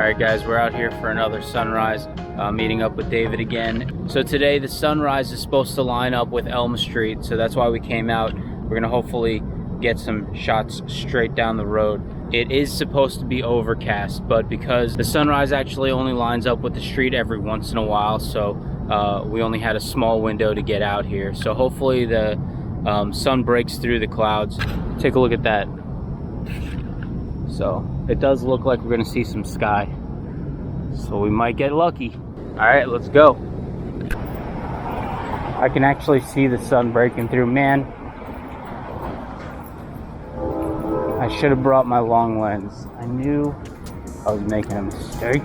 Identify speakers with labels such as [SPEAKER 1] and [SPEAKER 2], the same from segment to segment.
[SPEAKER 1] Alright guys, we're out here for another sunrise, meeting up with David again. So today the sunrise is supposed to line up with Elm Street, so that's why we came out. We're gonna hopefully get some shots straight down the road. It is supposed to be overcast, but because the sunrise actually only lines up with the street every once in a while, so we only had a small window to get out here. So hopefully the sun breaks through the clouds. Take a look at that. So it does look like we're gonna see some sky, so we might get lucky. All right, let's go. I can actually see the sun breaking through. Man, I should have brought my long lens. I knew I was making a mistake.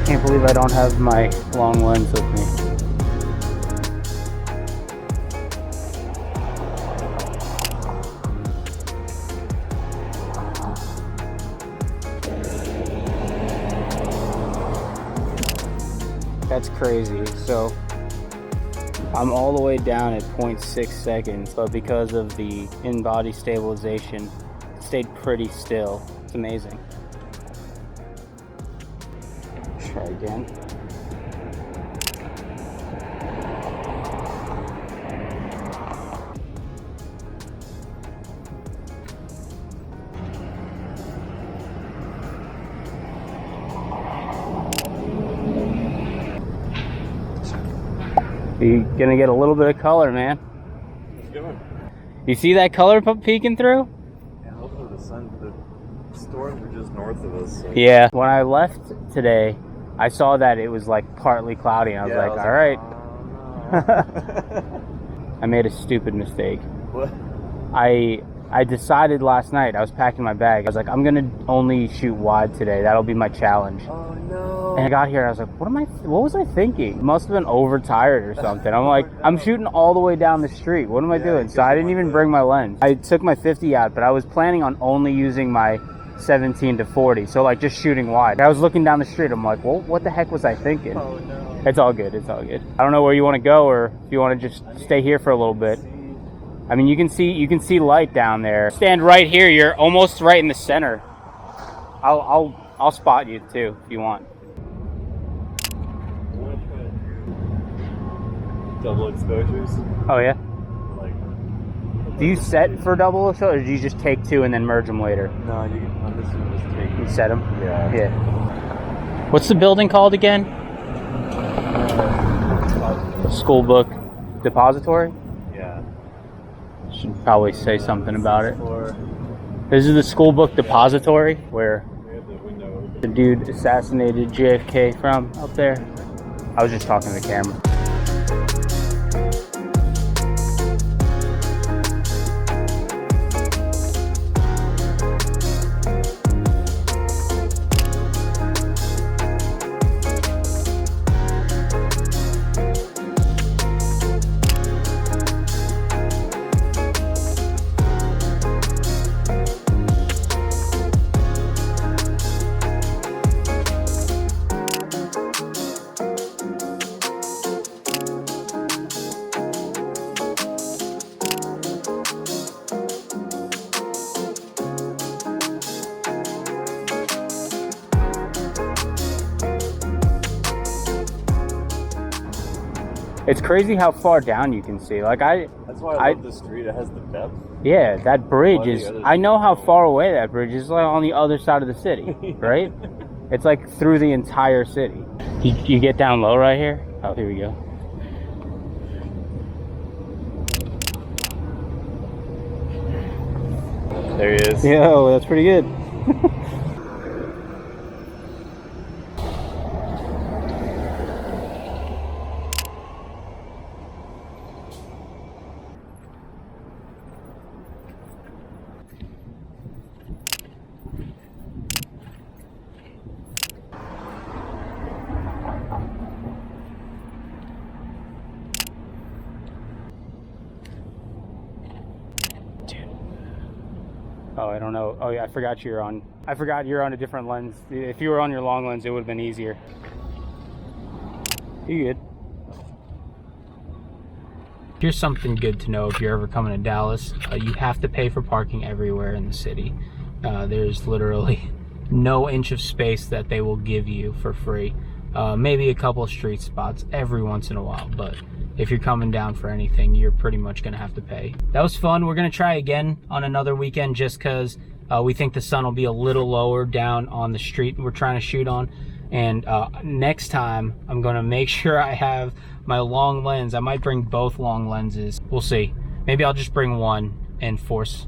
[SPEAKER 1] Can't believe I don't have my long lens with me. That's crazy. So I'm all the way down at 0.6 seconds, but because of the in-body stabilization, it stayed pretty still. It's amazing. Try again. You're gonna get a little bit of color, man.
[SPEAKER 2] It's good.
[SPEAKER 1] You see that color peeking through?
[SPEAKER 2] Yeah, hopefully the storms are just north of us. So.
[SPEAKER 1] Yeah. When I left today, I saw that it was like partly cloudy, and I was like, all right.
[SPEAKER 2] Oh, no.
[SPEAKER 1] I made a stupid mistake.
[SPEAKER 2] What?
[SPEAKER 1] I decided last night, I was packing my bag, I was like, I'm gonna only shoot wide today. That'll be my challenge.
[SPEAKER 2] Oh no.
[SPEAKER 1] And I got here, I was like, what was I thinking? Must have been overtired or something. I'm like, I'm shooting all the way down the street. What am I doing? So I didn't even bring my lens. I took my 50 out, but I was planning on only using my 17 to 40, so like just shooting wide. I was looking down the street, I'm like, well, what the heck was I thinking?
[SPEAKER 2] Oh no.
[SPEAKER 1] It's all good, it's all good. I don't know where you want to go, or if you want to just stay here for a little bit. I mean, you can see light down there. Stand right here, you're almost right in the center. I'll spot you too if you want.
[SPEAKER 2] Double exposures.
[SPEAKER 1] Oh yeah?
[SPEAKER 2] Like.
[SPEAKER 1] Do you set for double exposure, or do you just take two and then merge them later?
[SPEAKER 2] No, you can. On this one, just take.
[SPEAKER 1] You set them?
[SPEAKER 2] Yeah.
[SPEAKER 1] Yeah. What's the building called again? School Book Depository?
[SPEAKER 2] Yeah.
[SPEAKER 1] Should probably say something about it.
[SPEAKER 2] Or
[SPEAKER 1] This is the School Book Depository where
[SPEAKER 2] we have the window open.
[SPEAKER 1] the dude assassinated JFK from up there. I was just talking to the camera. It's crazy how far down you can see. Like
[SPEAKER 2] That's why I love the street. It has the depth.
[SPEAKER 1] Yeah, that bridge
[SPEAKER 2] All
[SPEAKER 1] is.
[SPEAKER 2] the others
[SPEAKER 1] I know how far away that bridge is. Like on the other side of the city, right? It's like through the entire city. You get down low right here. Oh, here we go.
[SPEAKER 2] There he is.
[SPEAKER 1] Yo, that's pretty good. Oh, I don't know. Oh yeah, I forgot you're on a different lens. If you were on your long lens, it would have been easier. You good? Here's something good to know if you're ever coming to Dallas. You have to pay for parking everywhere in the city. There's literally no inch of space that they will give you for free. Maybe a couple of street spots every once in a while, but if you're coming down for anything, you're pretty much gonna have to pay. That was fun. We're gonna try again on another weekend just because we think the sun will be a little lower down on the street we're trying to shoot on. And next time, I'm gonna make sure I have my long lens. I might bring both long lenses. We'll see. Maybe I'll just bring one and force,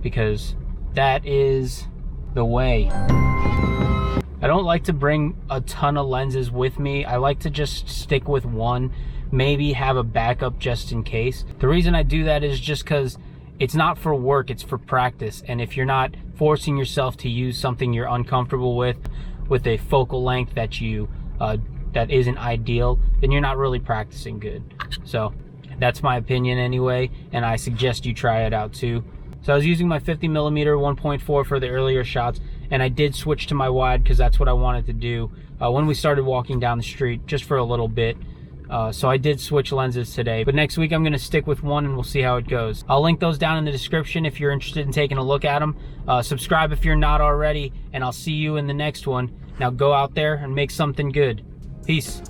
[SPEAKER 1] because that is the way. I don't like to bring a ton of lenses with me. I like to just stick with one, maybe have a backup just in case. The reason I do that is just because it's not for work, it's for practice. And if you're not forcing yourself to use something you're uncomfortable with a focal length that you that isn't ideal, then you're not really practicing good. So that's my opinion anyway, and I suggest you try it out too. So I was using my 50mm 1.4 for the earlier shots, and I did switch to my wide because that's what I wanted to do when we started walking down the street, just for a little bit. So I did switch lenses today, but next week I'm going to stick with one and we'll see how it goes. I'll link those down in the description if you're interested in taking a look at them. Subscribe if you're not already, and I'll see you in the next one. Now go out there and make something good. Peace.